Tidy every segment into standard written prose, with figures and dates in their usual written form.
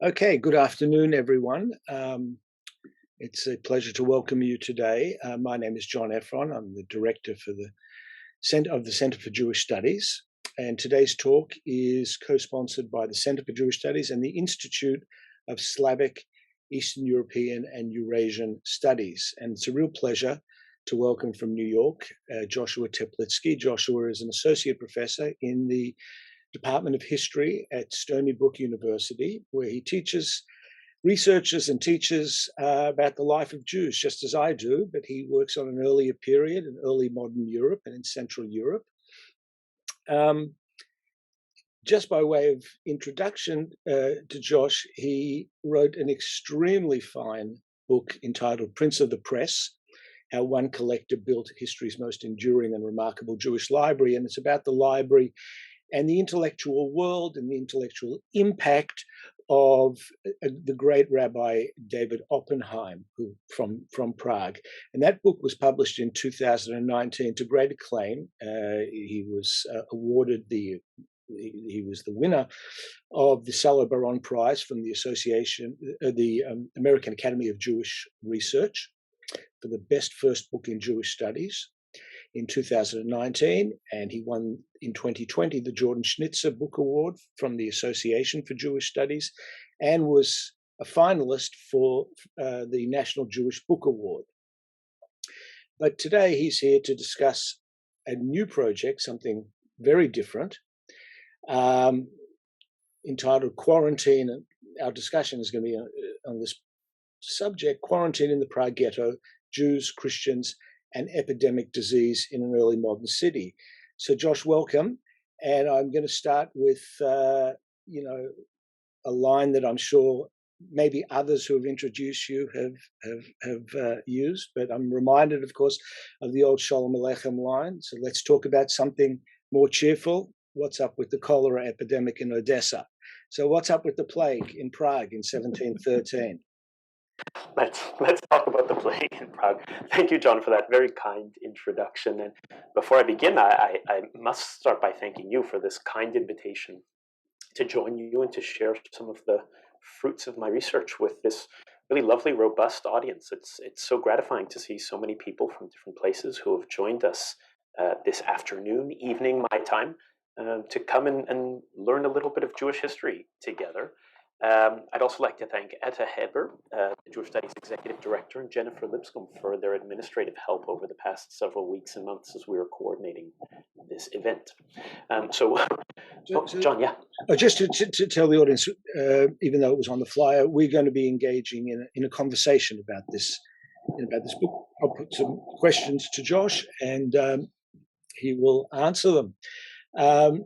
Okay, good afternoon, everyone. It's a pleasure to welcome you today. My name is John Efron. I'm the director for the Center for Jewish Studies, and today's talk is co-sponsored by the Center for Jewish Studies and the Institute of Slavic, Eastern European, and Eurasian Studies. And it's a real pleasure to welcome from New York Joshua Teplitsky. Joshua is an associate professor in the Department of History at Stony Brook University, where he researches and teaches about the life of Jews, just as I do, but he works on an earlier period in early modern Europe and in Central Europe. Just by way of introduction to Josh, he wrote an extremely fine book entitled Prince of the Press, How One Collector Built History's Most Enduring and Remarkable Jewish Library. And it's about the library and the intellectual world and the intellectual impact of the great Rabbi David Oppenheim, who from Prague. And that book was published in 2019 to great acclaim. He was awarded he was the winner of the Salo Baron Prize from the American Academy of Jewish Research for the best first book in Jewish studies in 2019, and he won in 2020 the Jordan Schnitzer Book Award from the Association for Jewish Studies, and was a finalist for the National Jewish Book Award. But today he's here to discuss a new project, something very different, entitled Quarantine. And our discussion is going to be on this subject: Quarantine in the Prague Ghetto, Jews, Christians, and epidemic disease in an early modern city. So, Josh, welcome. And I'm going to start with, a line that I'm sure maybe others who have introduced you have used, but I'm reminded, of course, of the old Shalom Aleichem line. So let's talk about something more cheerful. What's up with the cholera epidemic in Odessa? So what's up with the plague in Prague in 1713? Let's talk about the plague in Prague. Thank you, John, for that very kind introduction. And before I begin, I must start by thanking you for this kind invitation to join you and to share some of the fruits of my research with this really lovely, robust audience. It's so gratifying to see so many people from different places who have joined us this afternoon, evening, my time, to come and learn a little bit of Jewish history together. I'd also like to thank Etta Heber, the Jewish Studies Executive Director, and Jennifer Lipscomb for their administrative help over the past several weeks and months as we were coordinating this event. John, yeah. Just to tell the audience, even though it was on the flyer, we're going to be engaging in a conversation about this book. I'll put some questions to Josh, and he will answer them.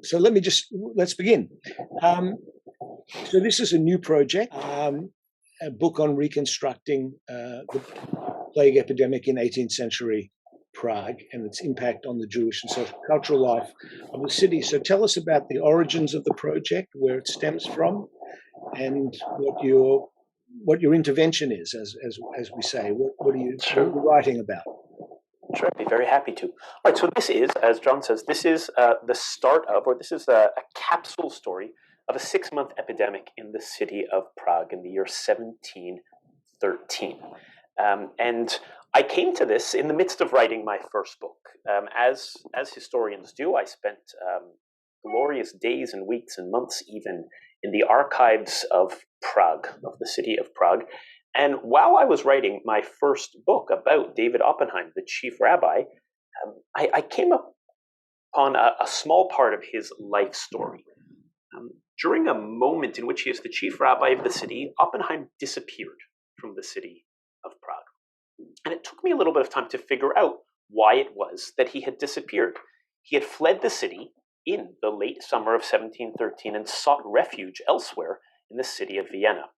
So let's begin. So this is a new project, a book on reconstructing the plague epidemic in 18th-century Prague and its impact on the Jewish and social cultural life of the city. So tell us about the origins of the project, where it stems from, and what your intervention is, as we say. What are you writing about? Sure, I'd be very happy to. All right, so this is, as John says, this is the start of, or this is a capsule story of a 6-month epidemic in the city of Prague in the year 1713. And I came to this in the midst of writing my first book. As historians do, I spent glorious days and weeks and months even in the archives of Prague, of the city of Prague. And while I was writing my first book about David Oppenheim, the chief rabbi, I came upon a small part of his life story. During a moment in which he is the chief rabbi of the city, Oppenheim disappeared from the city of Prague. And it took me a little bit of time to figure out why it was that he had disappeared. He had fled the city in the late summer of 1713 and sought refuge elsewhere in the city of Vienna.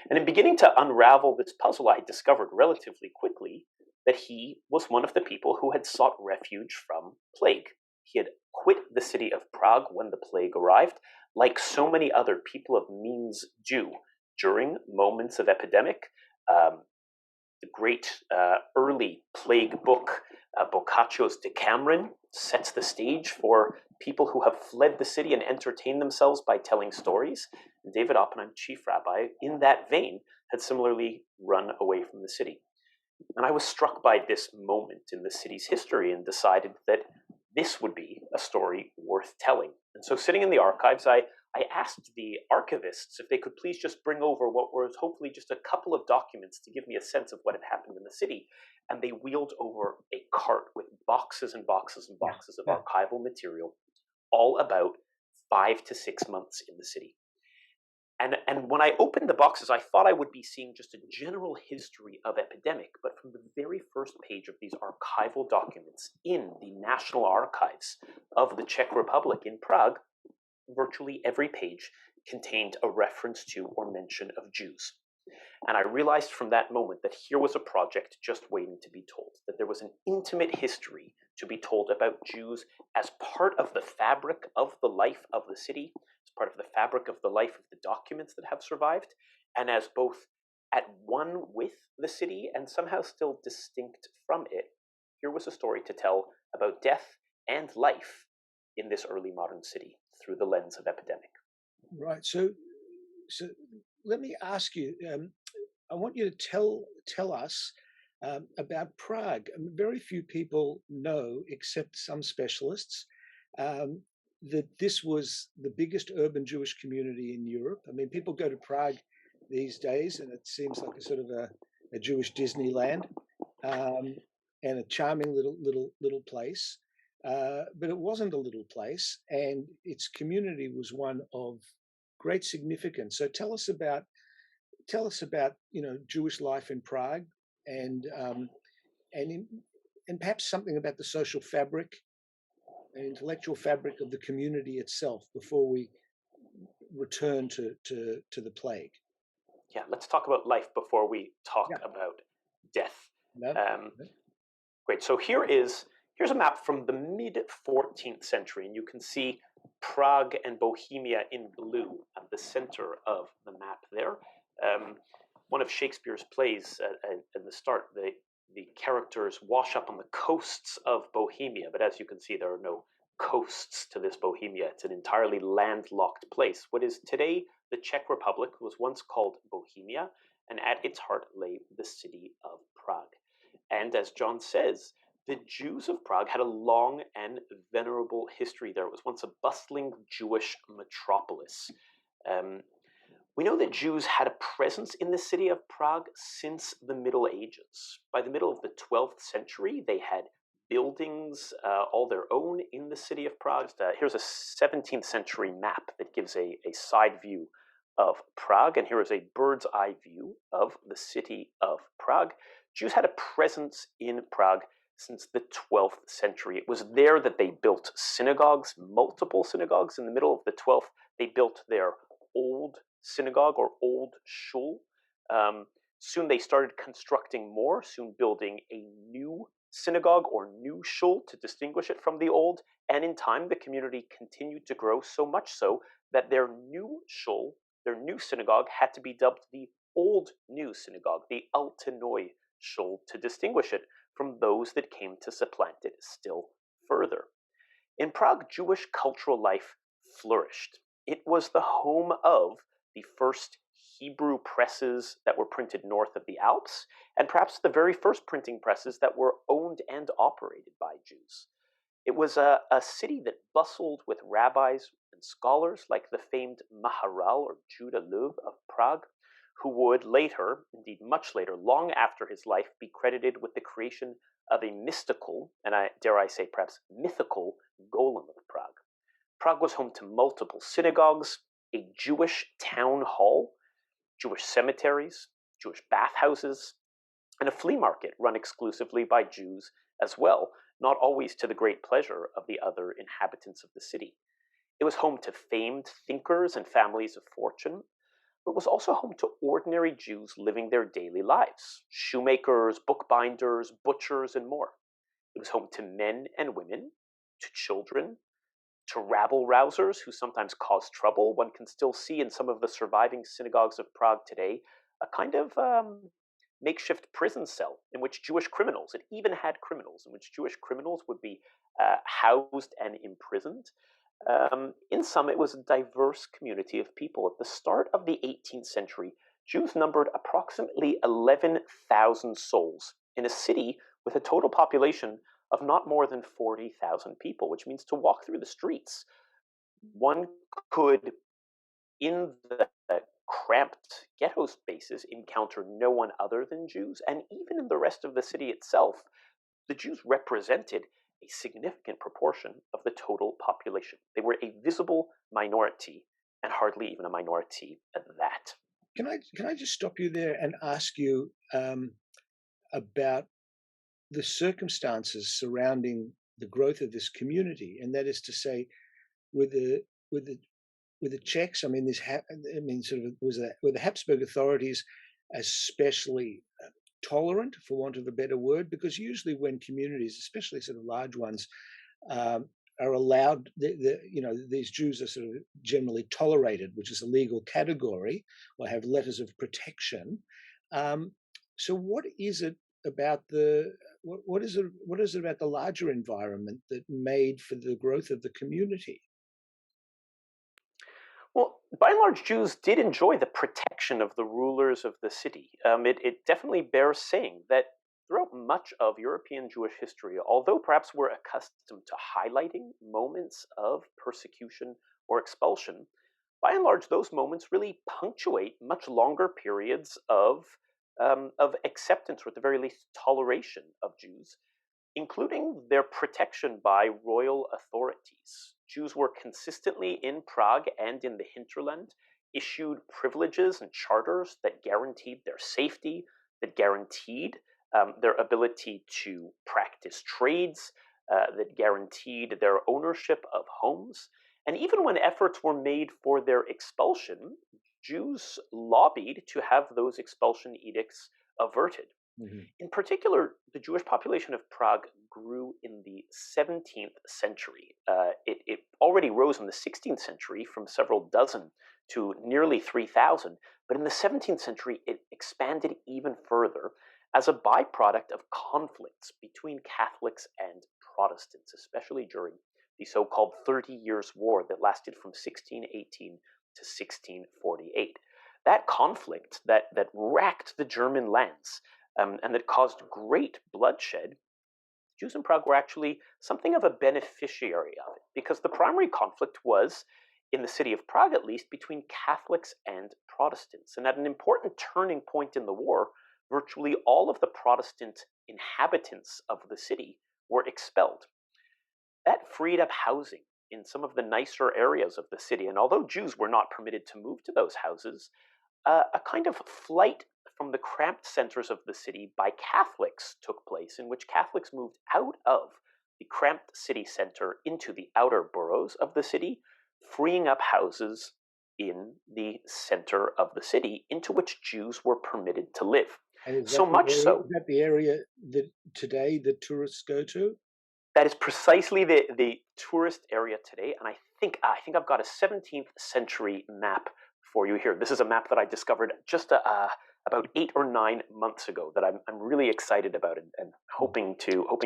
And in beginning to unravel this puzzle, I discovered relatively quickly that he was one of the people who had sought refuge from plague. He had quit the city of Prague when the plague arrived, like so many other people of means do during moments of epidemic. The great early plague book, Boccaccio's Decameron, sets the stage for people who have fled the city and entertain themselves by telling stories. David Oppenheim, chief rabbi, in that vein, had similarly run away from the city. And I was struck by this moment in the city's history and decided that this would be a story worth telling. And so, sitting in the archives, I asked the archivists if they could please just bring over what was hopefully just a couple of documents to give me a sense of what had happened in the city. And they wheeled over a cart with boxes and boxes and boxes of archival material, all about 5 to 6 months in the city. And when I opened the boxes, I thought I would be seeing just a general history of Epidemic, but from the very first page of these archival documents in the National Archives of the Czech Republic in Prague, virtually every page contained a reference to or mention of Jews. And I realized from that moment that here was a project just waiting to be told, that there was an intimate history to be told about Jews as part of the fabric of the life of the city, as part of the fabric of the life of the documents that have survived, and as both at one with the city and somehow still distinct from it. Here was a story to tell about death and life in this early modern city through the lens of Epidemic. Right. So let me ask you. I want you to tell us about Prague. Very few people know, except some specialists, that this was the biggest urban Jewish community in Europe. I mean, people go to Prague these days, and it seems like a sort of a Jewish Disneyland, and a charming little place. But it wasn't a little place, and its community was one of great significance. So tell us about Jewish life in Prague, and perhaps something about the social fabric and intellectual fabric of the community itself before we return to the plague. Yeah, let's talk about life before we talk about death. Great. So here's a map from the mid 14th century, and you can see Prague and Bohemia in blue at the center of the map there. One of Shakespeare's plays at the start, the characters wash up on the coasts of Bohemia, but as you can see, there are no coasts to this Bohemia. It's an entirely landlocked place. What is today the Czech Republic was once called Bohemia, and at its heart lay the city of Prague. And as John says, the Jews of Prague had a long and venerable history there. It was once a bustling Jewish metropolis. We know that Jews had a presence in the city of Prague since the Middle Ages. By the middle of the 12th century, they had buildings all their own in the city of Prague. Here's a 17th century map that gives a side view of Prague, and here is a bird's eye view of the city of Prague. Jews had a presence in Prague since the 12th century. It was there that they built synagogues, multiple synagogues. In the middle of the 12th, they built their old synagogue or old shul. Soon they started constructing more, soon building a new synagogue or new shul to distinguish it from the old. And in time, the community continued to grow, so much so that their new shul, their new synagogue, had to be dubbed the old new synagogue, the Alte Neue shul, to distinguish it from those that came to supplant it still further. In Prague, Jewish cultural life flourished. It was the home of the first Hebrew presses that were printed north of the Alps, and perhaps the very first printing presses that were owned and operated by Jews. It was a city that bustled with rabbis and scholars like the famed Maharal or Judah Löw of Prague, who would later, indeed much later, long after his life, be credited with the creation of a mystical, and dare I say perhaps mythical, Golem of Prague. Prague was home to multiple synagogues, a Jewish town hall, Jewish cemeteries, Jewish bathhouses, and a flea market run exclusively by Jews as well, not always to the great pleasure of the other inhabitants of the city. It was home to famed thinkers and families of fortune, but was also home to ordinary Jews living their daily lives, shoemakers, bookbinders, butchers, and more. It was home to men and women, to children, to rabble-rousers who sometimes caused trouble. One can still see in some of the surviving synagogues of Prague today a kind of makeshift prison cell in which Jewish criminals, it even had criminals, in which Jewish criminals would be housed and imprisoned. In sum, it was a diverse community of people. At the start of the 18th century, Jews numbered approximately 11,000 souls in a city with a total population of not more than 40,000 people, which means to walk through the streets, one could, in the cramped ghetto spaces, encounter no one other than Jews. And even in the rest of the city itself, the Jews represented a significant proportion of the total population. They were a visible minority, and hardly even a minority at that. Can I just stop you there and ask you about the circumstances surrounding the growth of this community, and that is to say, with the Czechs, I mean, were the Habsburg authorities especially tolerant, for want of a better word? Because usually when communities, especially sort of large ones, are allowed, these Jews are sort of generally tolerated, which is a legal category, or have letters of protection. So what is it about what is it about the larger environment that made for the growth of the community? Well, by and large, Jews did enjoy the protection of the rulers of the city. It definitely bears saying that throughout much of European Jewish history, although perhaps we're accustomed to highlighting moments of persecution or expulsion, by and large, those moments really punctuate much longer periods of acceptance, or at the very least toleration of Jews, including their protection by royal authorities. Jews were consistently in Prague and in the hinterland issued privileges and charters that guaranteed their safety, that guaranteed their ability to practice trades, that guaranteed their ownership of homes. And even when efforts were made for their expulsion, Jews lobbied to have those expulsion edicts averted. Mm-hmm. In particular, the Jewish population of Prague grew in the 17th century. It already rose in the 16th century from several dozen to nearly 3,000, but in the 17th century it expanded even further as a byproduct of conflicts between Catholics and Protestants, especially during the so-called 30 Years' War that lasted from 1618 to 1648. That conflict that racked the German lands and that caused great bloodshed, Jews in Prague were actually something of a beneficiary of it, because the primary conflict was, in the city of Prague at least, between Catholics and Protestants. And at an important turning point in the war, virtually all of the Protestant inhabitants of the city were expelled. That freed up housing in some of the nicer areas of the city, and although Jews were not permitted to move to those houses, a kind of flight from the cramped centers of the city by Catholics took place, in which Catholics moved out of the cramped city center into the outer boroughs of the city, freeing up houses in the center of the city into which Jews were permitted to live. So much so. Is that the area that today the tourists go to? That is precisely the tourist area today, and I think I've got a 17th century map for you here. This is a map that I discovered just about 8 or 9 months ago that I'm really excited about and hoping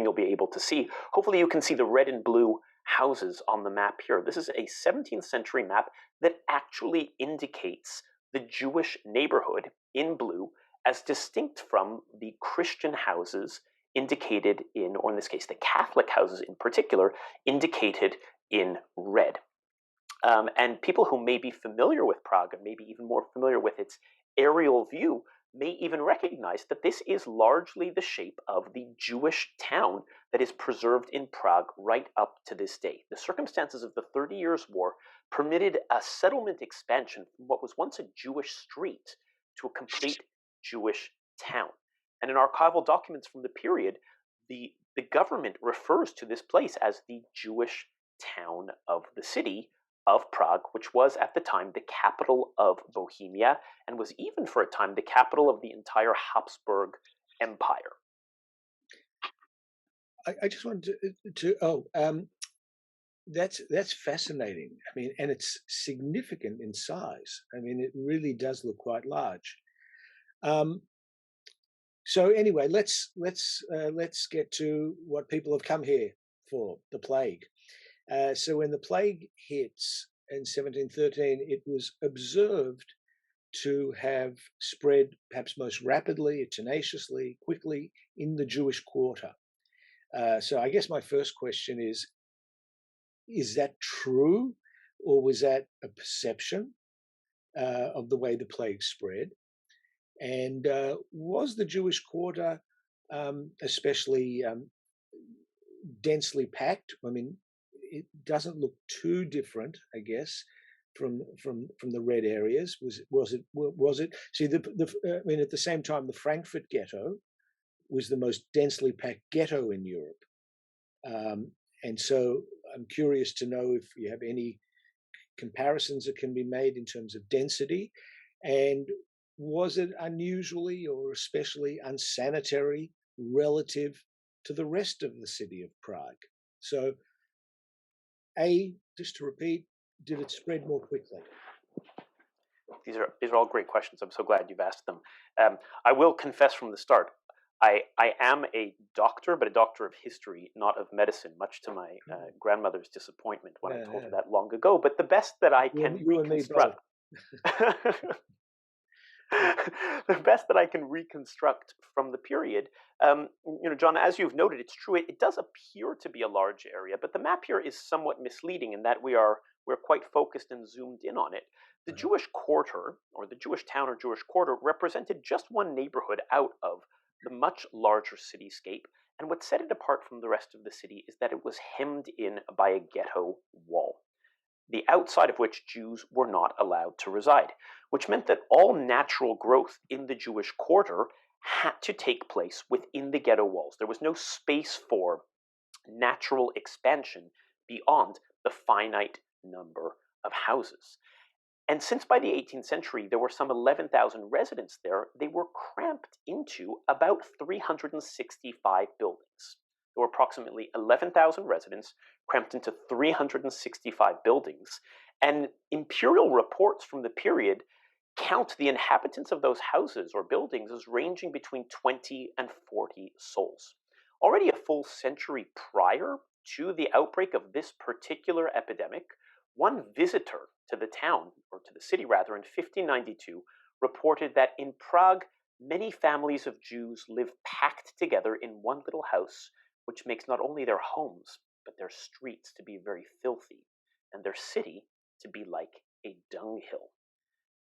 you'll be able to see. Hopefully you can see the red and blue houses on the map here. This is a 17th century map that actually indicates the Jewish neighborhood in blue as distinct from the Christian houses indicated in, or in this case, the Catholic houses in particular, indicated in red. And people who may be familiar with Prague, and maybe even more familiar with its aerial view, may even recognize that this is largely the shape of the Jewish town that is preserved in Prague right up to this day. The circumstances of the 30 Years' War permitted a settlement expansion from what was once a Jewish street to a complete Jewish town. And in archival documents from the period, the government refers to this place as the Jewish town of the city of Prague, which was at the time the capital of Bohemia and was even for a time the capital of the entire Habsburg Empire. I just wanted that's fascinating. I mean, and it's significant in size. I mean, it really does look quite large. So anyway, let's get to what people have come here for, the plague. So when the plague hits in 1713, it was observed to have spread perhaps most rapidly, tenaciously, quickly in the Jewish quarter. So I guess my first question is that true, or was that a perception of the way the plague spread? And was the Jewish quarter especially densely packed? I mean, it doesn't look too different, I guess, from the red areas. Was it? See, I mean, at the same time, the Frankfurt ghetto was the most densely packed ghetto in Europe, and so I'm curious to know if you have any comparisons that can be made in terms of density, and was it unusually or especially unsanitary relative to the rest of the city of Prague? So, just to repeat, did it spread more quickly? These are all great questions. I'm so glad you've asked them. I will confess from the start, I am a doctor, but a doctor of history, not of medicine, much to my grandmother's disappointment when I told her that long ago. But the best that I can reconstruct, the best that I can reconstruct from the period, John, as you've noted, it's true. It does appear to be a large area, but the map here is somewhat misleading in that we're quite focused and zoomed in on it. The Jewish quarter, or the Jewish town or Jewish quarter, represented just one neighborhood out of the much larger cityscape, and what set it apart from the rest of the city is that it was hemmed in by a ghetto wall, the outside of which Jews were not allowed to reside, which meant that all natural growth in the Jewish quarter had to take place within the ghetto walls. There was no space for natural expansion beyond the finite number of houses. And since by the 18th century there were some 11,000 residents there, they were cramped into about 365 buildings. There were approximately 11,000 residents cramped into 365 buildings, and imperial reports from the period count the inhabitants of those houses or buildings as ranging between 20 and 40 souls. Already a full century prior to the outbreak of this particular epidemic, one visitor to the town, or to the city rather, in 1592 reported that in Prague, many families of Jews live packed together in one little house, which makes not only their homes, but their streets to be very filthy, and their city to be like a dunghill.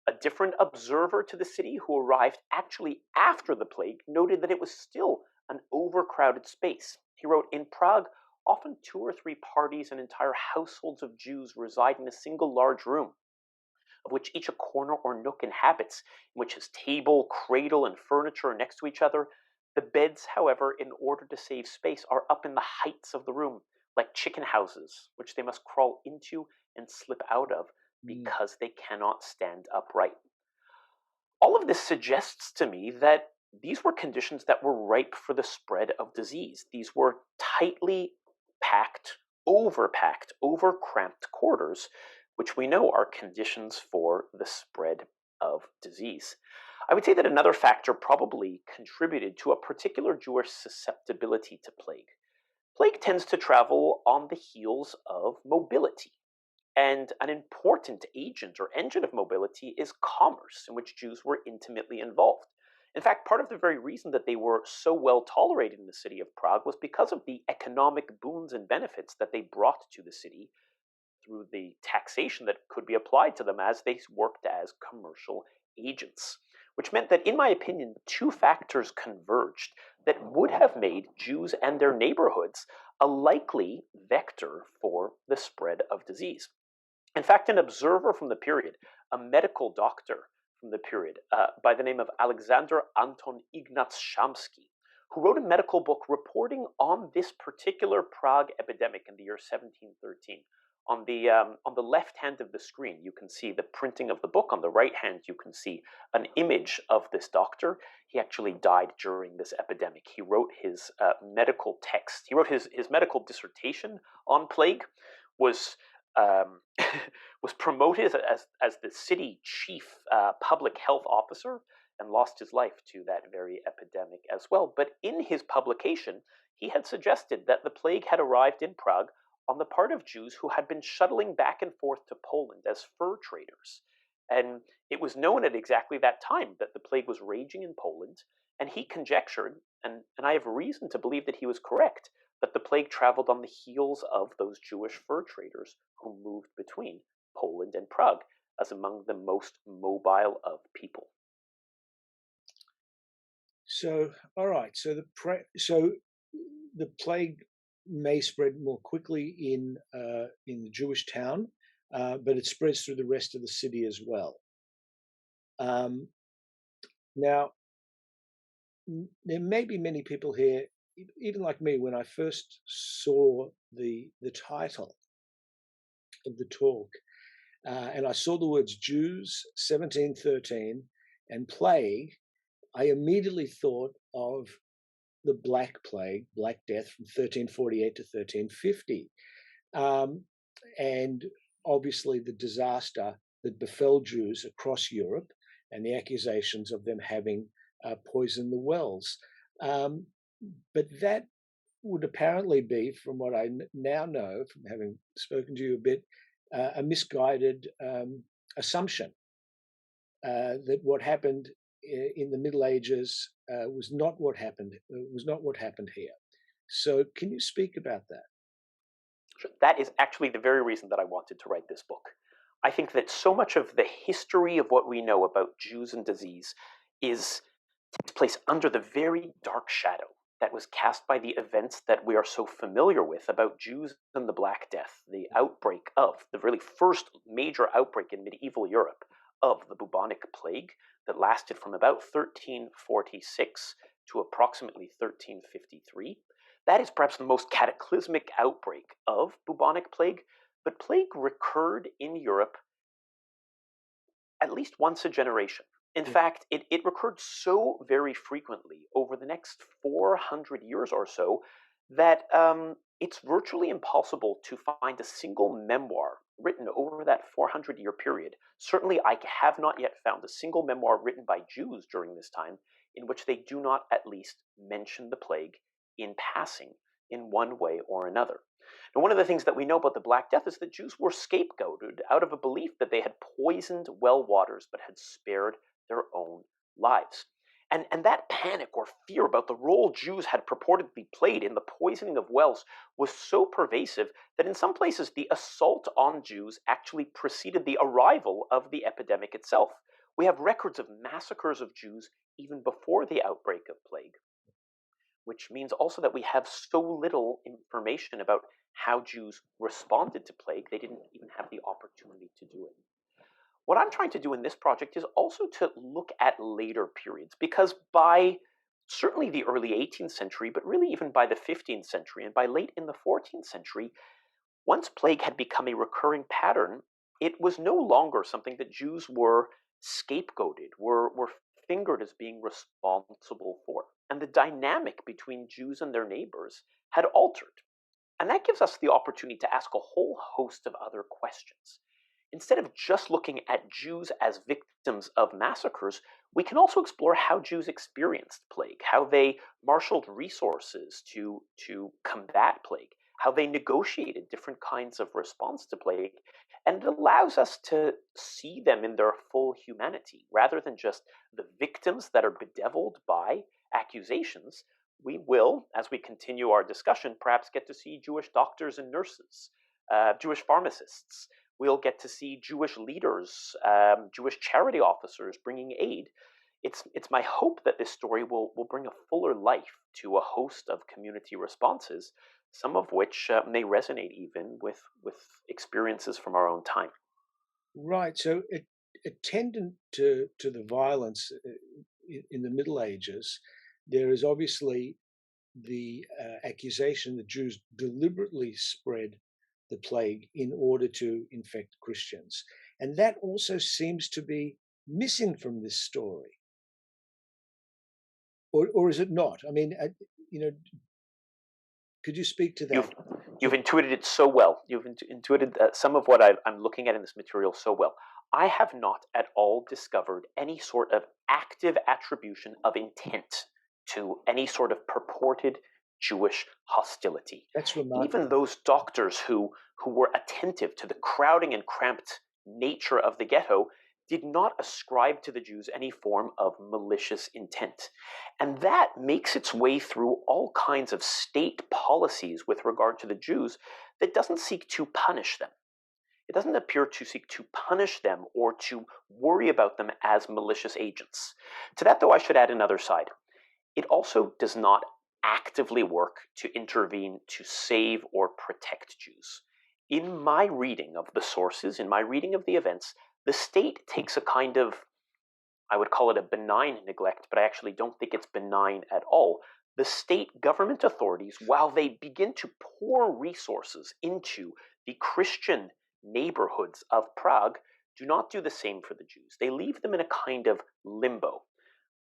A different observer to the city, who arrived actually after the plague, noted that it was still an overcrowded space. He wrote, "In Prague, often 2 or 3 parties and entire households of Jews reside in a single large room, of which each a corner or nook inhabits, in which his table, cradle, and furniture are next to each other. The beds, however, in order to save space, are up in the heights of the room, like chicken houses, which they must crawl into and slip out of, because they cannot stand upright." All of this suggests to me that these were conditions that were ripe for the spread of disease. These were tightly packed, over-cramped quarters, which we know are conditions for the spread of disease. I would say that another factor probably contributed to a particular Jewish susceptibility to plague. Plague tends to travel on the heels of mobility. And an important agent or engine of mobility is commerce, in which Jews were intimately involved. In fact, part of the very reason that they were so well tolerated in the city of Prague was because of the economic boons and benefits that they brought to the city through the taxation that could be applied to them as they worked as commercial agents, which meant that, in my opinion, 2 factors converged that would have made Jews and their neighborhoods a likely vector for the spread of disease. In fact, an observer from the period, a medical doctor from the period by the name of Alexander Anton Ignaz Shamsky, who wrote a medical book reporting on this particular Prague epidemic in the year 1713. On the left hand of the screen, you can see the printing of the book. On the right hand, you can see an image of this doctor. He actually died during this epidemic. He wrote his medical text. He wrote his medical dissertation on plague, was promoted as the city chief public health officer, and lost his life to that very epidemic as well. But in his publication, he had suggested that the plague had arrived in Prague on the part of Jews who had been shuttling back and forth to Poland as fur traders. And it was known at exactly that time that the plague was raging in Poland, and he conjectured, and I have reason to believe that he was correct, that the plague traveled on the heels of those Jewish fur traders who moved between Poland and Prague as among the most mobile of people. So, all right. So the plague may spread more quickly in the Jewish town, but it spreads through the rest of the city as well. Now, there may be many people here, even like me, when I first saw the title of the talk, and I saw the words Jews, 1713, and plague, I immediately thought of the Black Plague, Black Death from 1348 to 1350. And obviously the disaster that befell Jews across Europe and the accusations of them having poisoned the wells. But that would apparently be, from what I now know, from having spoken to you a bit, a misguided assumption that what happened in the Middle Ages was not what happened. Was not what happened here. So, can you speak about that? Sure. That is actually the very reason that I wanted to write this book. I think that so much of the history of what we know about Jews and disease takes place under the very dark shadow that was cast by the events that we are so familiar with about Jews and the Black Death, the outbreak of the really first major outbreak in medieval Europe of the bubonic plague that lasted from about 1346 to approximately 1353. That is perhaps the most cataclysmic outbreak of bubonic plague, but plague recurred in Europe at least once a generation. In fact, it recurred so very frequently over the next 400 years or so that it's virtually impossible to find a single memoir written over that 400-year period. Certainly, I have not yet found a single memoir written by Jews during this time in which they do not at least mention the plague in passing in one way or another. Now, one of the things that we know about the Black Death is that Jews were scapegoated out of a belief that they had poisoned well waters but had spared their own lives. And that panic or fear about the role Jews had purportedly played in the poisoning of wells was so pervasive that in some places the assault on Jews actually preceded the arrival of the epidemic itself. We have records of massacres of Jews even before the outbreak of plague, which means also that we have so little information about how Jews responded to plague, they didn't even have the opportunity to do it. What I'm trying to do in this project is also to look at later periods, because by certainly the early 18th century, but really even by the 15th century and by late in the 14th century, once plague had become a recurring pattern, it was no longer something that Jews were scapegoated, were fingered as being responsible for. And the dynamic between Jews and their neighbors had altered. And that gives us the opportunity to ask a whole host of other questions. Instead of just looking at Jews as victims of massacres, we can also explore how Jews experienced plague, how they marshaled resources to combat plague, how they negotiated different kinds of response to plague, and it allows us to see them in their full humanity, rather than just the victims that are bedeviled by accusations. We will, as we continue our discussion, perhaps get to see Jewish doctors and nurses, Jewish pharmacists. We'll get to see Jewish leaders, Jewish charity officers bringing aid. It's my hope that this story will bring a fuller life to a host of community responses, some of which may resonate even with experiences from our own time. Right. So, attendant to the violence in the Middle Ages, there is obviously the accusation that Jews deliberately spread the plague in order to infect Christians. And that also seems to be missing from this story. Or is it not? I mean, Could you speak to that? You've intuited it so well. You've intuited some of what I'm looking at in this material so well. I have not at all discovered any sort of active attribution of intent to any sort of purported Jewish hostility. That's remarkable. Even those doctors who were attentive to the crowding and cramped nature of the ghetto did not ascribe to the Jews any form of malicious intent. And that makes its way through all kinds of state policies with regard to the Jews that doesn't seek to punish them. It doesn't appear to seek to punish them or to worry about them as malicious agents. To that, though, I should add another side. It also does not actively work to intervene to save or protect Jews. In my reading of the sources, in my reading of the events, the state takes a kind of, I would call it a benign neglect, but I actually don't think it's benign at all. The state government authorities, while they begin to pour resources into the Christian neighborhoods of Prague, do not do the same for the Jews. They leave them in a kind of limbo,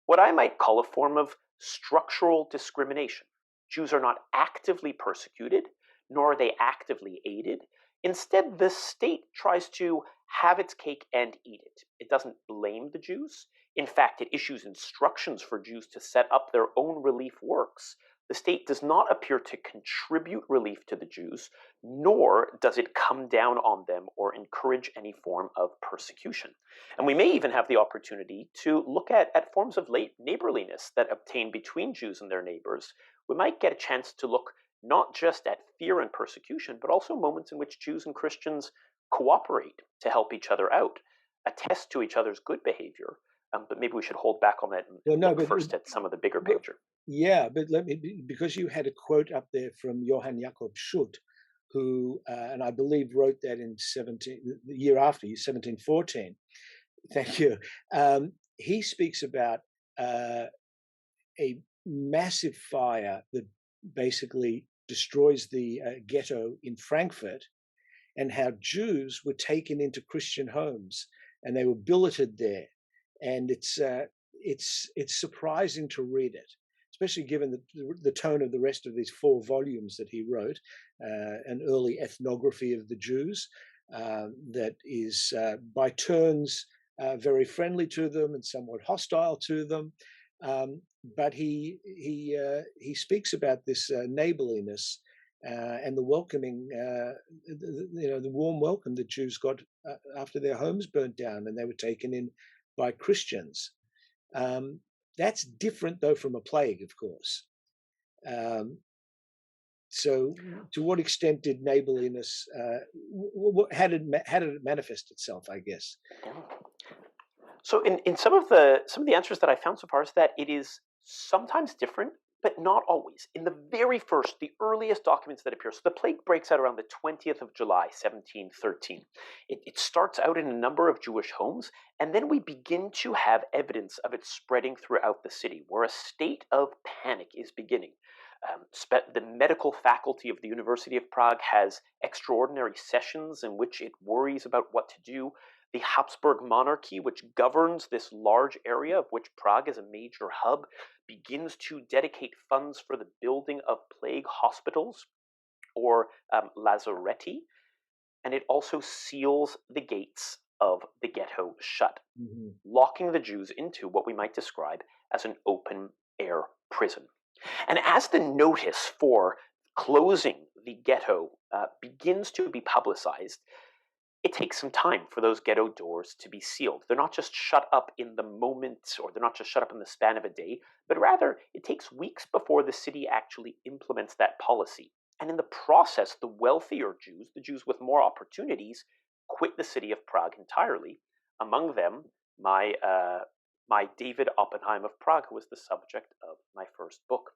what I might call a form of structural discrimination. Jews are not actively persecuted, nor are they actively aided. Instead, the state tries to have its cake and eat it. It doesn't blame the Jews. In fact, it issues instructions for Jews to set up their own relief works. The state does not appear to contribute relief to the Jews, nor does it come down on them or encourage any form of persecution. And we may even have the opportunity to look at forms of neighborliness that obtain between Jews and their neighbors. We might get a chance to look not just at fear and persecution, but also moments in which Jews and Christians cooperate to help each other out, attest to each other's good behavior. But maybe we should hold back on that and look first at some of the bigger picture. Yeah, but let me, because you had a quote up there from Johann Jakob Schutt, who, and I believe wrote that in the year after, 1714. Thank you. He speaks about a massive fire that basically destroys the ghetto in Frankfurt, and how Jews were taken into Christian homes and they were billeted there. And it's surprising to read it, especially given the tone of the rest of these 4 volumes that he wrote, an early ethnography of the Jews that is by turns very friendly to them and somewhat hostile to them. But he speaks about this neighborliness and the welcoming, the warm welcome that Jews got after their homes burnt down and they were taken in by Christians. That's different, though, from a plague, of course. So, to what extent did neighborliness? How did it manifest itself? I guess. So, in some of the answers that I found so far is that it is sometimes different, but not always. In the very first, the earliest documents that appear, so the plague breaks out around the 20th of July, 1713. It starts out in a number of Jewish homes, and then we begin to have evidence of it spreading throughout the city, where a state of panic is beginning. The medical faculty of the University of Prague has extraordinary sessions in which it worries about what to do. The Habsburg monarchy, which governs this large area of which Prague is a major hub, begins to dedicate funds for the building of plague hospitals, or lazaretti, and it also seals the gates of the ghetto shut, locking the Jews into what we might describe as an open-air prison. And as the notice for closing the ghetto begins to be publicized, it takes some time for those ghetto doors to be sealed. They're not just shut up in the moment, or they're not just shut up in the span of a day, but rather it takes weeks before the city actually implements that policy. And in the process, the wealthier Jews, the Jews with more opportunities, quit the city of Prague entirely. Among them, my David Oppenheim of Prague, who was the subject of my first book.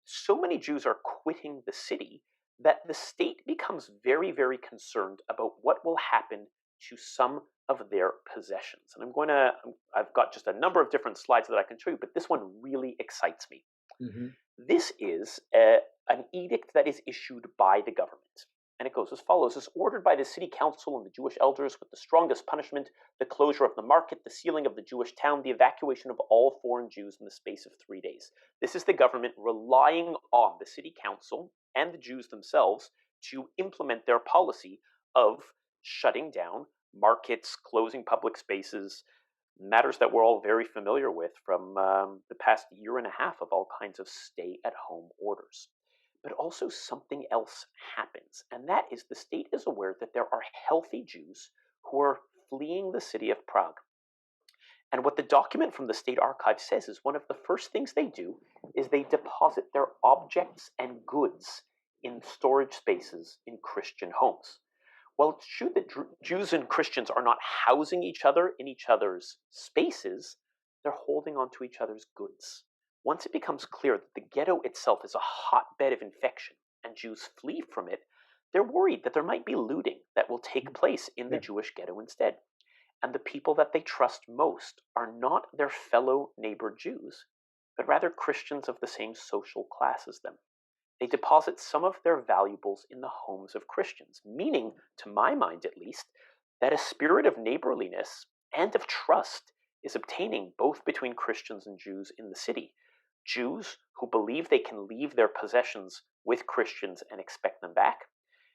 So many Jews are quitting the city that the state becomes very, very concerned about what will happen to some of their possessions. And I've got just a number of different slides that I can show you, but this one really excites me. This is an edict that is issued by the government. And it goes as follows: "Is ordered by the city council and the Jewish elders with the strongest punishment, the closure of the market, the sealing of the Jewish town, the evacuation of all foreign Jews in the space of 3 days." This is the government relying on the city council and the Jews themselves to implement their policy of shutting down markets, closing public spaces, matters that we're all very familiar with from the past year and a half of all kinds of stay-at-home orders. But also something else happens, and that is the state is aware that there are healthy Jews who are fleeing the city of Prague. And what the document from the State Archive says is one of the first things they do is they deposit their objects and goods in storage spaces in Christian homes. Well, it's true that Jews and Christians are not housing each other in each other's spaces, they're holding on to each other's goods. Once it becomes clear that the ghetto itself is a hotbed of infection and Jews flee from it, they're worried that there might be looting that will take place in the Jewish ghetto instead. And the people that they trust most are not their fellow neighbor Jews, but rather Christians of the same social class as them. They deposit some of their valuables in the homes of Christians, meaning, to my mind at least, that a spirit of neighborliness and of trust is obtaining both between Christians and Jews in the city. Jews who believe they can leave their possessions with Christians and expect them back,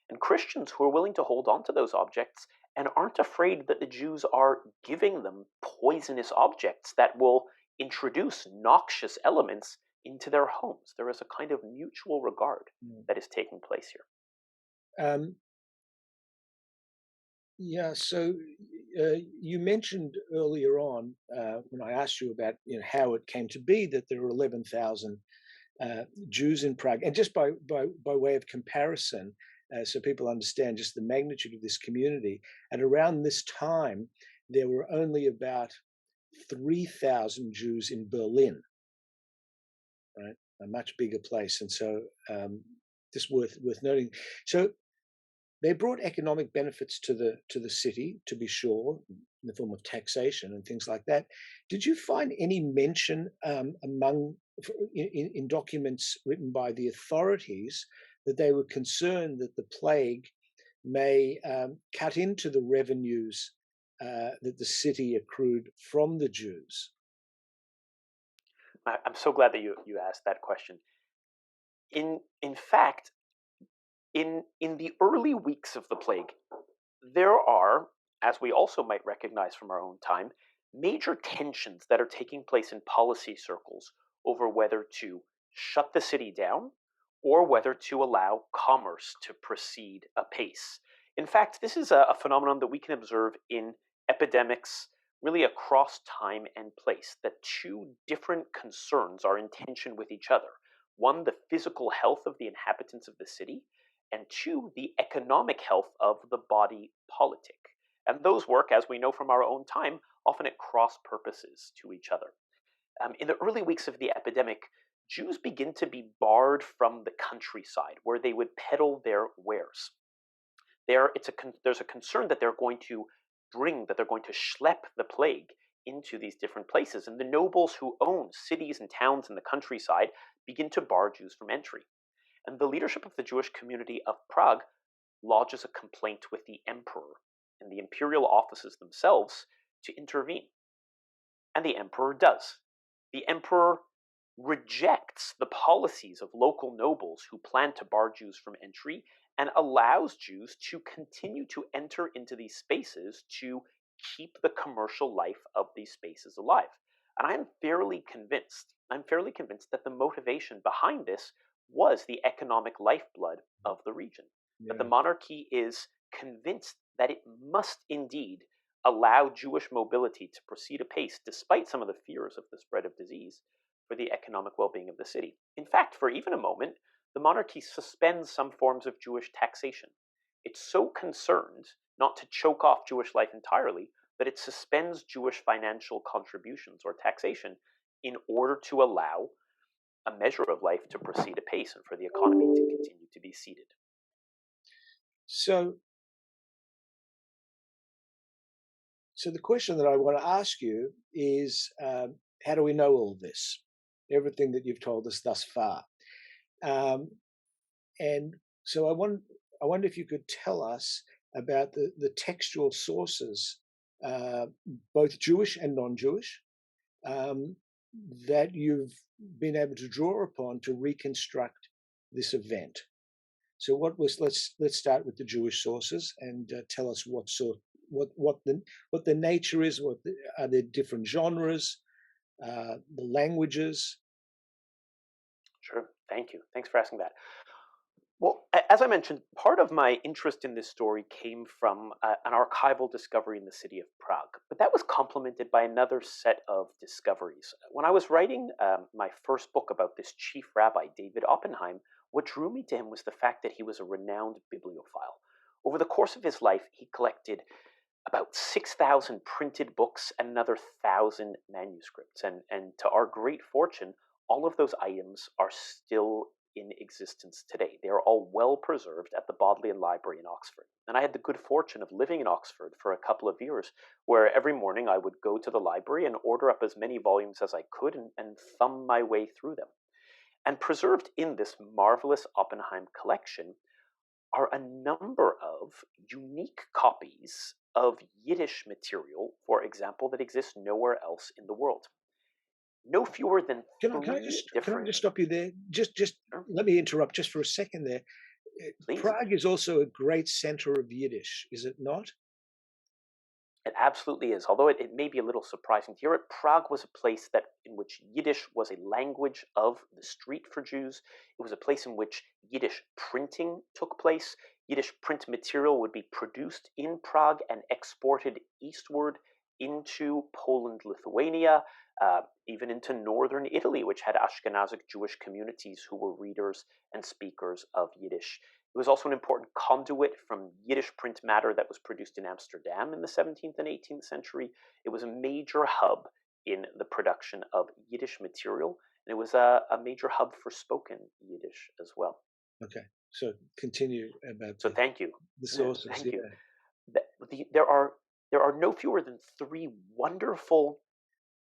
and Christians who are willing to hold on to those objects and aren't afraid that the Jews are giving them poisonous objects that will introduce noxious elements into their homes. There is a kind of mutual regard that is taking place here. So you mentioned earlier on when I asked you about how it came to be that there are 11,000 Jews in Prague, and just by way of comparison, so people understand just the magnitude of this community. At around this time, there were only about 3,000 Jews in Berlin, right? A much bigger place, and so just worth noting. So they brought economic benefits to the city, to be sure, in the form of taxation and things like that. Did you find any mention in documents written by the authorities that they were concerned that the plague may cut into the revenues that the city accrued from the Jews? I'm so glad that you asked that question. In fact, in the early weeks of the plague, there are, as we also might recognize from our own time, major tensions that are taking place in policy circles over whether to shut the city down or whether to allow commerce to proceed apace. In fact, this is a phenomenon that we can observe in epidemics really across time and place, that two different concerns are in tension with each other. One, the physical health of the inhabitants of the city, and two, the economic health of the body politic. And those work, as we know from our own time, often at cross purposes to each other. In the early weeks of the epidemic, Jews begin to be barred from the countryside where they would peddle their wares. There's a concern that they're going to schlep the plague into these different places. And the nobles who own cities and towns in the countryside begin to bar Jews from entry. And the leadership of the Jewish community of Prague lodges a complaint with the emperor and the imperial offices themselves to intervene. And the emperor does. The emperor rejects the policies of local nobles who plan to bar Jews from entry and allows Jews to continue to enter into these spaces to keep the commercial life of these spaces alive. And I'm fairly convinced that the motivation behind this was the economic lifeblood of the region. Yeah. That the monarchy is convinced that it must indeed allow Jewish mobility to proceed apace, despite some of the fears of the spread of disease, for the economic well-being of the city. In fact, for even a moment, the monarchy suspends some forms of Jewish taxation. It's so concerned not to choke off Jewish life entirely that it suspends Jewish financial contributions or taxation in order to allow a measure of life to proceed apace and for the economy to continue to be seeded. So the question that I want to ask you is, how do we know all this? Everything that you've told us thus far. And so I want I wonder if you could tell us about the textual sources, uh, both Jewish and non-Jewish, um, that you've been able to draw upon to reconstruct this event. So, let's start with the Jewish sources and tell us what the nature is. Are there different genres, the languages? Sure. Thank you. Thanks for asking that. Well, as I mentioned, part of my interest in this story came from an archival discovery in the city of Prague, but that was complemented by another set of discoveries. When I was writing my first book about this chief rabbi, David Oppenheim, what drew me to him was the fact that he was a renowned bibliophile. Over the course of his life, he collected about 6,000 printed books and another 1,000 manuscripts. And to our great fortune, all of those items are still in existence today. They are all well preserved at the Bodleian Library in Oxford. And I had the good fortune of living in Oxford for a couple of years, where every morning I would go to the library and order up as many volumes as I could and thumb my way through them. And preserved in this marvelous Oppenheim collection are a number of unique copies of Yiddish material, for example, that exists nowhere else in the world. No fewer than Can I three different. just stop you there? Just Sure, let me interrupt just for a second there. please. Prague is also a great center of Yiddish, is it not? It absolutely is. Although it may be a little surprising to hear it, Prague was a place in which Yiddish was a language of the street for Jews. It was a place in which Yiddish printing took place. Yiddish print material would be produced in Prague and exported eastward into Poland, Lithuania, even into northern Italy, which had Ashkenazic Jewish communities who were readers and speakers of Yiddish. It was also an important conduit from Yiddish print matter that was produced in Amsterdam in the 17th and 18th century. It was a major hub in the production of Yiddish material, and it was a major hub for spoken Yiddish as well. Okay, so continue about So thank you. the sources. Thank Yeah. you. There are no fewer than three wonderful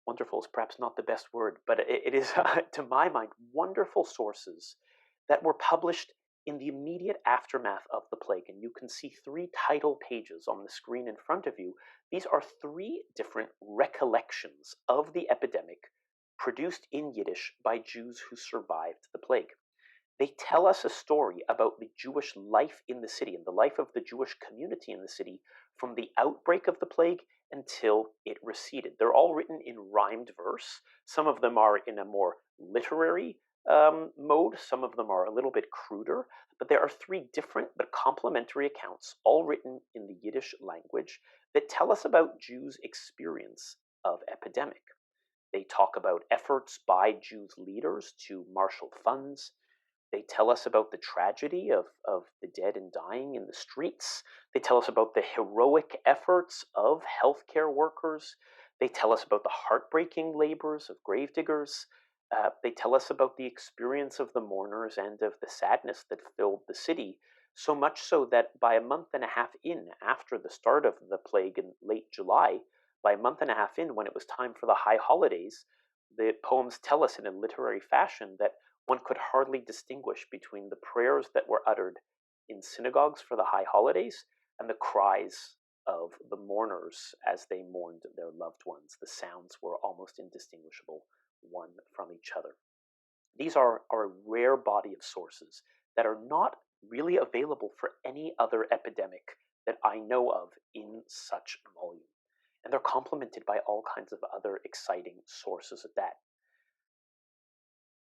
is perhaps not the best word, but it is, to my mind, wonderful sources that were published in the immediate aftermath of the plague. And you can see three title pages on the screen in front of you. These are three different recollections of the epidemic produced in Yiddish by Jews who survived the plague. They tell us a story about the Jewish life in the city and the life of the Jewish community in the city from the outbreak of the plague until it receded. They're all written in rhymed verse. Some of them are in a more literary mode, some of them are a little bit cruder, but there are three different but complementary accounts, all written in the Yiddish language, that tell us about Jews' experience of epidemic. They talk about efforts by Jews leaders to marshal funds. They tell us about the tragedy of the dead and dying in the streets. They tell us about the heroic efforts of healthcare workers. They tell us about the heartbreaking labors of gravediggers. They tell us about the experience of the mourners and of the sadness that filled the city, so much so that by a month and a half in, after the start of the plague in late July, by a month and a half in, when it was time for the high holidays, the poems tell us in a literary fashion that one could hardly distinguish between the prayers that were uttered in synagogues for the high holidays and the cries of the mourners as they mourned their loved ones. The sounds were almost indistinguishable one from each other. These are a rare body of sources that are not really available for any other epidemic that I know of in such volume. And they're complemented by all kinds of other exciting sources of that.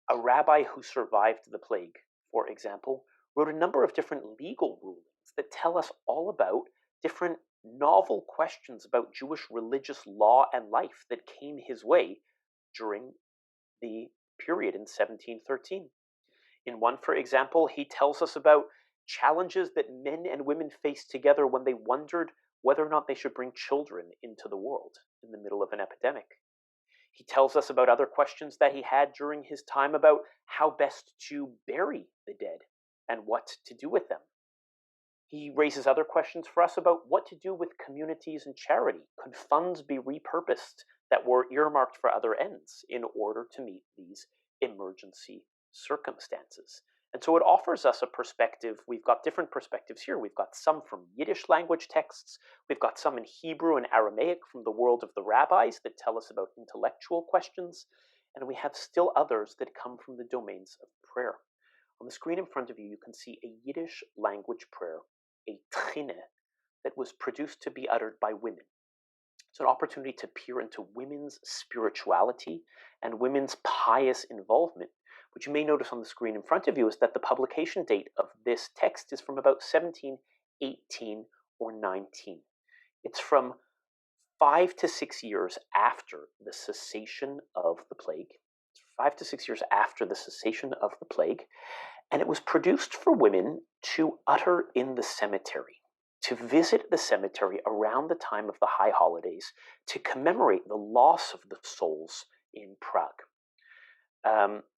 A rabbi who survived the plague, for example, wrote a number of different legal rulings that tell us all about different novel questions about Jewish religious law and life that came his way during the period in 1713. In one, for example, he tells us about challenges that men and women faced together when they wondered whether or not they should bring children into the world in the middle of an epidemic. He tells us about other questions that he had during his time about how best to bury the dead and what to do with them. He raises other questions for us about what to do with communities and charity. Could funds be repurposed that were earmarked for other ends in order to meet these emergency circumstances? And so it offers us a perspective. We've got different perspectives here. We've got some from Yiddish language texts. We've got some in Hebrew and Aramaic from the world of the rabbis that tell us about intellectual questions. And we have still others that come from the domains of prayer. On the screen in front of you, you can see a Yiddish language prayer, a tchine, that was produced to be uttered by women. It's an opportunity to peer into women's spirituality and women's pious involvement. What you may notice on the screen in front of you is that the publication date of this text is from about 1718 or 19. It's from 5 to 6 years after the cessation of the plague. It's 5 to 6 years after the cessation of the plague, and it was produced for women to utter in the cemetery, to visit the cemetery around the time of the high holidays, to commemorate the loss of the souls in Prague.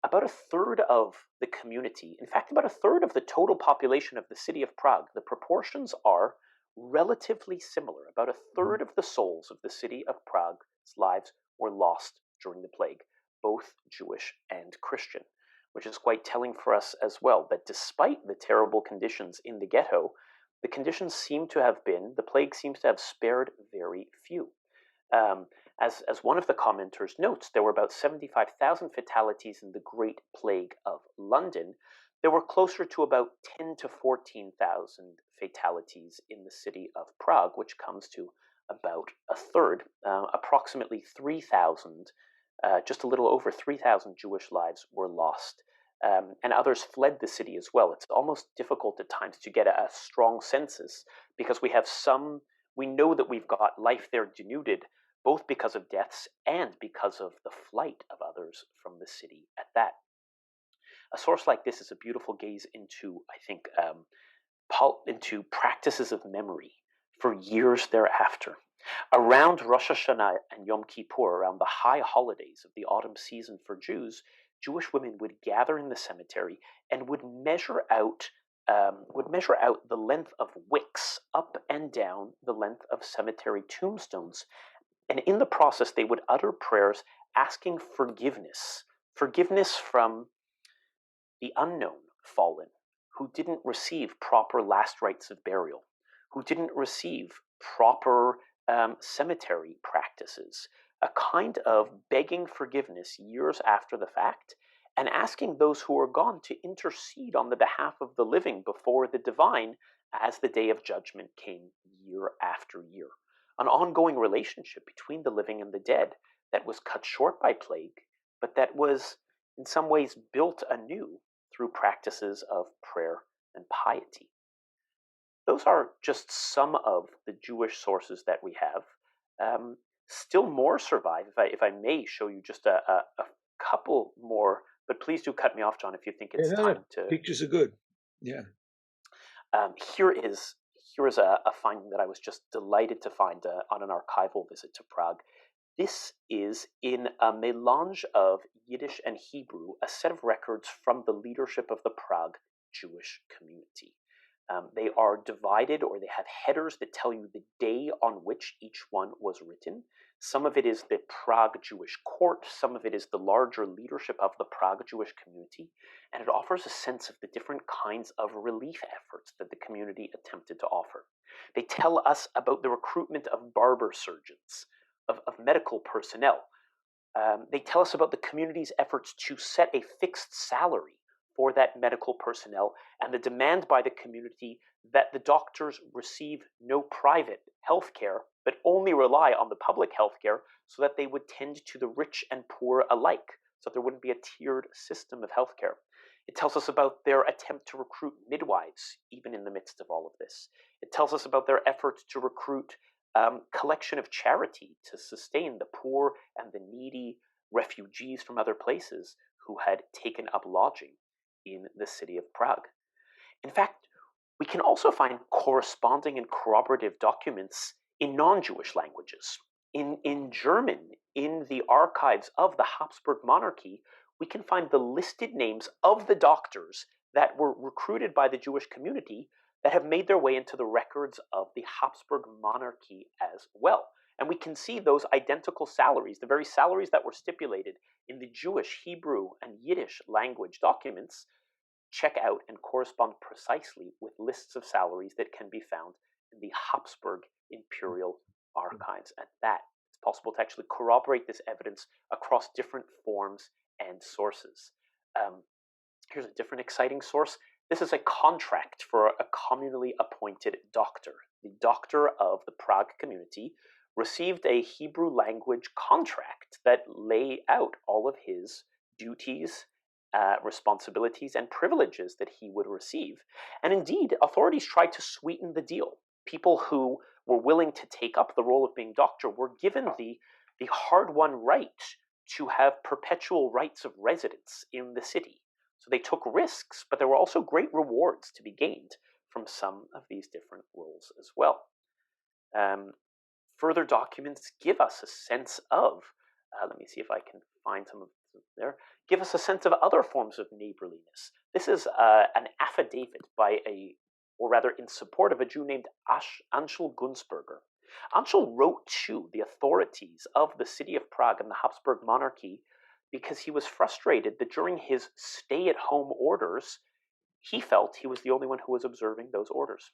About a third of the community, in fact, about a third of the total population of the city of Prague, the proportions are relatively similar. About a third of the souls of the city of Prague's lives were lost during the plague, both Jewish and Christian, which is quite telling for us as well, that despite the terrible conditions in the ghetto, the conditions seem to have been, the plague seems to have spared very few. As one of the commenters notes, there were about 75,000 fatalities in the Great Plague of London. There were closer to about 10 to 14,000 fatalities in the city of Prague, which comes to about a third. Approximately 3,000, just a little over 3,000 Jewish lives were lost. And others fled the city as well. It's almost difficult at times to get a strong census because we know that we've got life there denuded, both because of deaths and because of the flight of others from the city at that. A source like this is a beautiful gaze into, I think, into practices of memory for years thereafter. Around Rosh Hashanah and Yom Kippur, around the high holidays of the autumn season for Jews, Jewish women would gather in the cemetery and would measure out the length of wicks up and down the length of cemetery tombstones. And in the process, they would utter prayers asking forgiveness from the unknown fallen who didn't receive proper last rites of burial, who didn't receive proper cemetery practices, a kind of begging forgiveness years after the fact, and asking those who are gone to intercede on the behalf of the living before the divine as the day of judgment came year after year. An ongoing relationship between the living and the dead that was cut short by plague, but that was in some ways built anew through practices of prayer and piety. Those are just some of the Jewish sources that we have. Still more survive. If I may show you just a couple more, but please do cut me off, John, if you think it's time to. Pictures are good. Yeah. Here is a finding that I was just delighted to find on an archival visit to Prague. This is in a melange of Yiddish and Hebrew, a set of records from the leadership of the Prague Jewish community. They are divided, or they have headers that tell you the day on which each one was written. Some of it is the Prague Jewish court, some of it is the larger leadership of the Prague Jewish community, and it offers a sense of the different kinds of relief efforts that the community attempted to offer. They tell us about the recruitment of barber surgeons, of medical personnel. They tell us about the community's efforts to set a fixed salary for that medical personnel, and the demand by the community that the doctors receive no private health care, but only rely on the public health care so that they would tend to the rich and poor alike, so there wouldn't be a tiered system of health care. It tells us about their attempt to recruit midwives, even in the midst of all of this. It tells us about their efforts to recruit collection of charity to sustain the poor and the needy refugees from other places who had taken up lodging in the city of Prague. In fact, we can also find corresponding and corroborative documents in non-Jewish languages. In German, in the archives of the Habsburg monarchy, we can find the listed names of the doctors that were recruited by the Jewish community that have made their way into the records of the Habsburg monarchy as well. And we can see those identical salaries, the very salaries that were stipulated in the Jewish, Hebrew, and Yiddish language documents, check out and correspond precisely with lists of salaries that can be found in the Habsburg Imperial Archives. At that, it's possible to actually corroborate this evidence across different forms and sources. Here's a different exciting source. This is a contract for a communally appointed doctor. The doctor of the Prague community received a Hebrew language contract that lay out all of his duties, responsibilities, and privileges that he would receive. And indeed, authorities tried to sweeten the deal. People who were willing to take up the role of being doctor were given the hard-won right to have perpetual rights of residence in the city. So they took risks, but there were also great rewards to be gained from some of these different roles as well. Further documents give us a sense of, let me see if I can find some of them there, give us a sense of other forms of neighborliness. This is an affidavit by or rather in support of a Jew named Anschel Gunzberger. Anschel wrote to the authorities of the city of Prague and the Habsburg monarchy because he was frustrated that during his stay-at-home orders, he felt he was the only one who was observing those orders.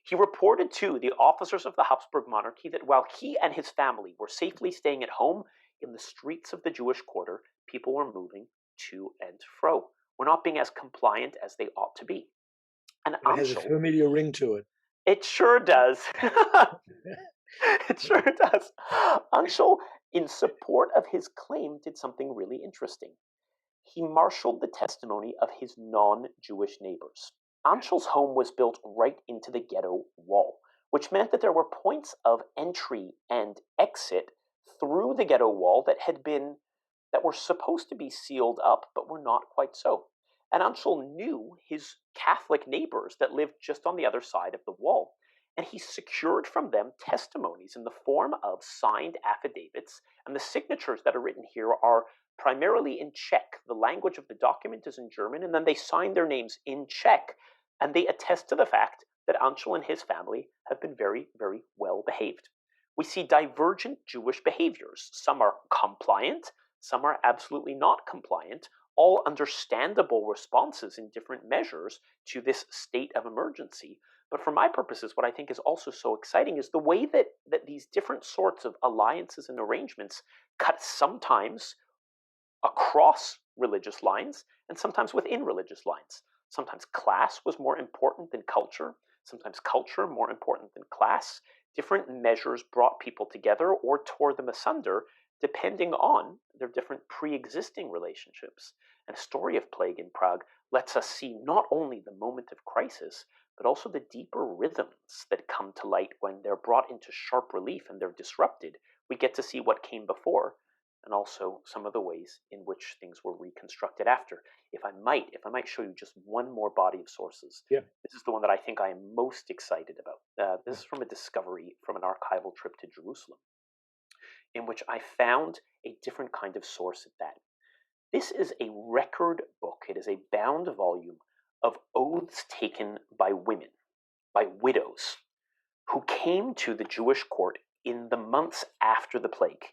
He reported to the officers of the Habsburg monarchy that while he and his family were safely staying at home, in the streets of the Jewish quarter, people were moving to and fro, were not being as compliant as they ought to be. And it has a familiar ring to it. It sure does. It sure does. Anschel, in support of his claim, did something really interesting. He marshaled the testimony of his non-Jewish neighbors. Anschel's home was built right into the ghetto wall, which meant that there were points of entry and exit through the ghetto wall that were supposed to be sealed up, but were not quite so. And Anschel knew his Catholic neighbors that lived just on the other side of the wall, and he secured from them testimonies in the form of signed affidavits, and the signatures that are written here are primarily in Czech. The language of the document is in German, and then they sign their names in Czech, and they attest to the fact that Anschel and his family have been very, very well behaved. We see divergent Jewish behaviors. Some are compliant, some are absolutely not compliant, all understandable responses in different measures to this state of emergency. But for my purposes, what I think is also so exciting is the way that these different sorts of alliances and arrangements cut sometimes across religious lines and sometimes within religious lines. Sometimes class was more important than culture, sometimes culture more important than class. Different measures brought people together or tore them asunder depending on their different pre-existing relationships. And a story of plague in Prague lets us see not only the moment of crisis, but also the deeper rhythms that come to light when they're brought into sharp relief and they're disrupted. We get to see what came before, and also some of the ways in which things were reconstructed after. If I might show you just one more body of sources. Yeah. This is the one that I think I am most excited about. This is from a discovery from an archival trip to Jerusalem, in which I found a different kind of source at that. This is a record book. It is a bound volume of oaths taken by women, by widows, who came to the Jewish court in the months after the plague.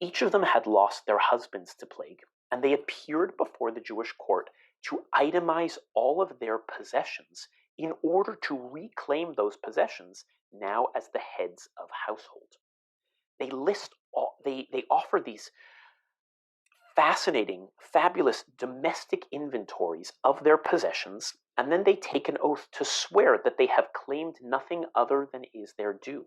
Each of them had lost their husbands to plague, and they appeared before the Jewish court to itemize all of their possessions in order to reclaim those possessions now as the heads of household. They offer these fascinating, fabulous domestic inventories of their possessions, and then they take an oath to swear that they have claimed nothing other than is their due.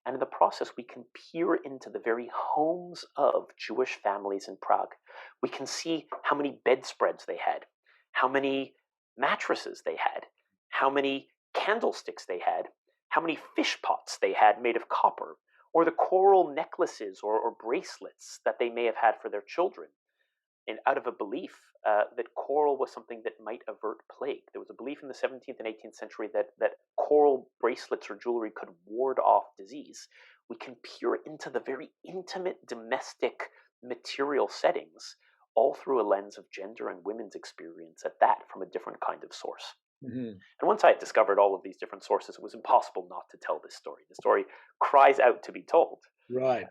And in the process, we can peer into the very homes of Jewish families in Prague. We can see how many bedspreads they had, how many mattresses they had, how many candlesticks they had, how many fish pots they had made of copper, or the coral necklaces or bracelets that they may have had for their children. And out of a belief that coral was something that might avert plague. There was a belief in the 17th and 18th century that coral bracelets or jewelry could ward off disease. We can peer into the very intimate domestic material settings, all through a lens of gender and women's experience at that, from a different kind of source. Mm-hmm. And once I had discovered all of these different sources, it was impossible not to tell this story. The story cries out to be told. Right.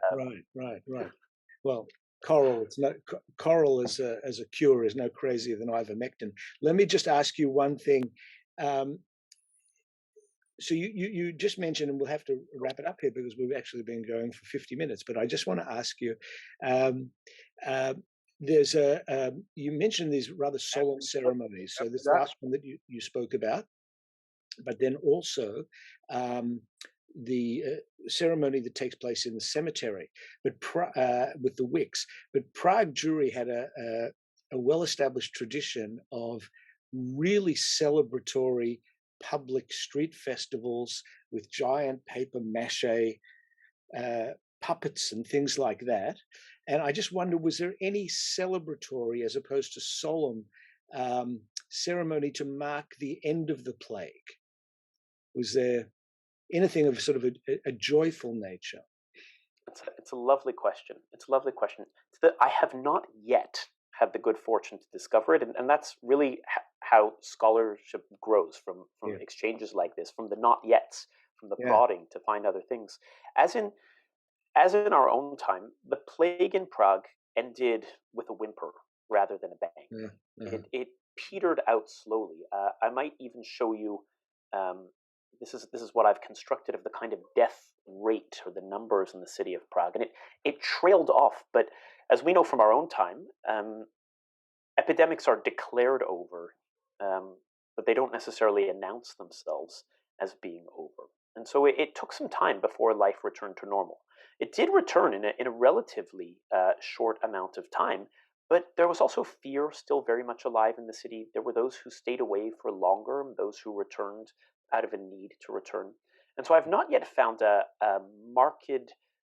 Well, Coral, it's no coral as a cure is no crazier than ivermectin. Let me just ask you one thing. Um, so you just mentioned, and we'll have to wrap it up here because we've actually been going for 50 minutes. But I just want to ask you, um, uh, there's you mentioned these rather solemn ceremonies. So this last one that you spoke about, but then also um, the ceremony that takes place in the cemetery, but with the wicks. But Prague Jewry had a well-established tradition of really celebratory public street festivals with giant paper mache puppets and things like that. And I just wonder, was there any celebratory as opposed to solemn ceremony to mark the end of the plague? Was there anything of sort of a joyful nature? It's a lovely question. It's a lovely question. I have not yet had the good fortune to discover it, and that's really how scholarship grows from exchanges like this, from the not yets, from the prodding to find other things. As in our own time, the plague in Prague ended with a whimper rather than a bang. It petered out slowly. I might even show you. This is what I've constructed of the kind of death rate or the numbers in the city of Prague, and it trailed off. But as we know from our own time, epidemics are declared over, but they don't necessarily announce themselves as being over. And so it took some time before life returned to normal. It did return in a relatively short amount of time, but there was also fear still very much alive in the city. There were those who stayed away for longer, and those who returned out of a need to return. And so I've not yet found a marked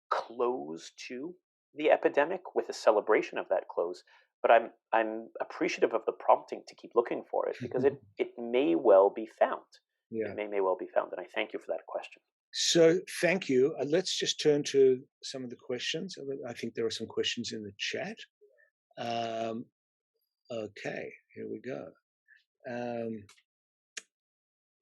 close to the epidemic with a celebration of that close, but I'm appreciative of the prompting to keep looking for it because it may well be found. Yeah. It may well be found, and I thank you for that question. So thank you. Let's just turn to some of the questions. I think there are some questions in the chat. Okay, here we go.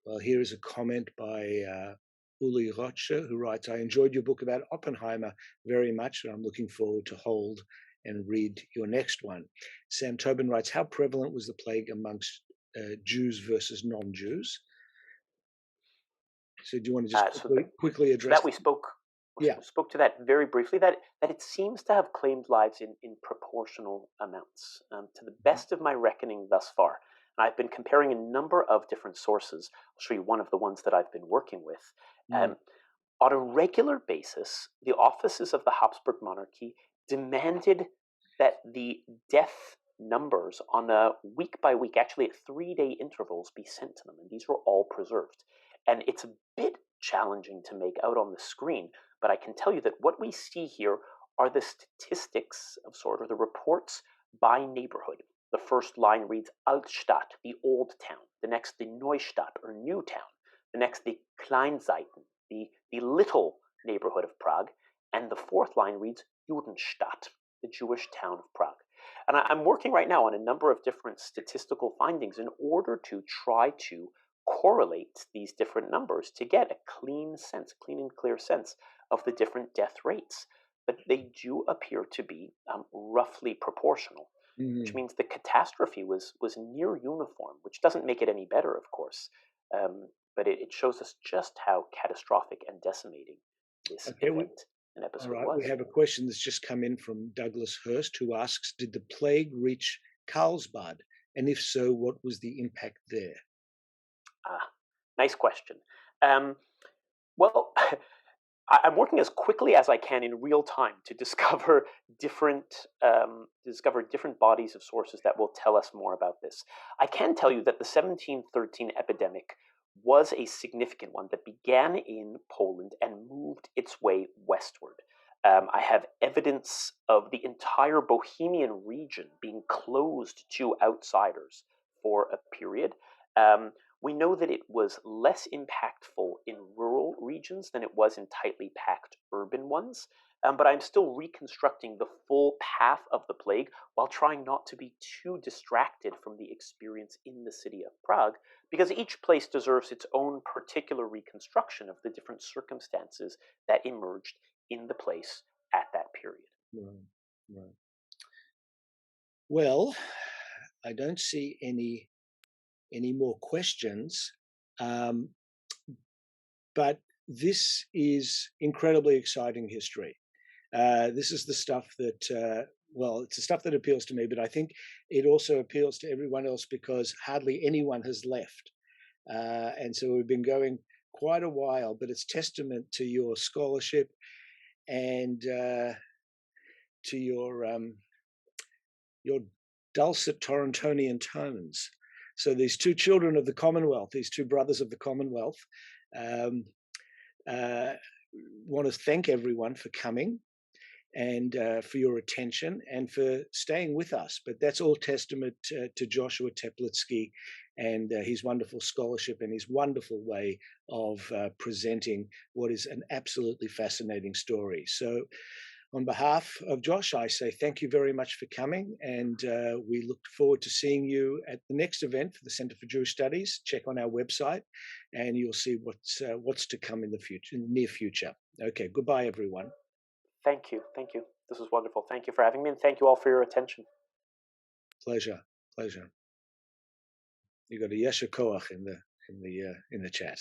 Well, here is a comment by Uli Rocha, who writes, I enjoyed your book about Oppenheimer very much, and I'm looking forward to hold and read your next one. Sam Tobin writes, how prevalent was the plague amongst Jews versus non-Jews? So do you want to just quickly address that? We spoke to that very briefly, that it seems to have claimed lives in proportional amounts. To the best of my reckoning thus far, and I've been comparing a number of different sources. I'll show you one of the ones that I've been working with. On a regular basis, the offices of the Habsburg monarchy demanded that the death numbers on a week-by-week, actually at 3-day intervals, be sent to them, and these were all preserved. And it's a bit challenging to make out on the screen, but I can tell you that what we see here are the statistics of sort of the reports by neighborhood. The first line reads Altstadt, the old town. The next, the Neustadt, or new town. The next, the Kleinseiten, the little neighborhood of Prague. And the fourth line reads Judenstadt, the Jewish town of Prague. And I'm working right now on a number of different statistical findings in order to try to correlate these different numbers to get a clean and clear sense of the different death rates. But they do appear to be roughly proportional. Which means the catastrophe was near uniform, which doesn't make it any better, of course, but it shows us just how catastrophic and decimating this event and episode was. All right, we have a question that's just come in from Douglas Hurst, who asks, did the plague reach Carlsbad? And if so, what was the impact there? Nice question. Well, I'm working as quickly as I can in real time to discover different bodies of sources that will tell us more about this. I can tell you that the 1713 epidemic was a significant one that began in Poland and moved its way westward. I have evidence of the entire Bohemian region being closed to outsiders for a period. We know that it was less impactful in rural regions than it was in tightly packed urban ones, but I'm still reconstructing the full path of the plague while trying not to be too distracted from the experience in the city of Prague, because each place deserves its own particular reconstruction of the different circumstances that emerged in the place at that period. Right. Well, I don't see any more questions, um, but this is incredibly exciting history. This is the stuff that, well, it's the stuff that appeals to me, but I think it also appeals to everyone else because hardly anyone has left. And so we've been going quite a while, but it's testament to your scholarship and to your dulcet Torontonian tones. So these two children of the Commonwealth, these two brothers of the Commonwealth, um, want to thank everyone for coming and for your attention and for staying with us. But that's all testament to Joshua Teplitsky and his wonderful scholarship and his wonderful way of presenting what is an absolutely fascinating story. So on behalf of Josh, I say thank you very much for coming, and we look forward to seeing you at the next event for the Center for Jewish Studies. Check on our website, and you'll see what's to come in the future, in the near future. Okay, goodbye, everyone. Thank you. Thank you. This was wonderful. Thank you for having me, and thank you all for your attention. Pleasure. Pleasure. You got a yesha koach in the chat.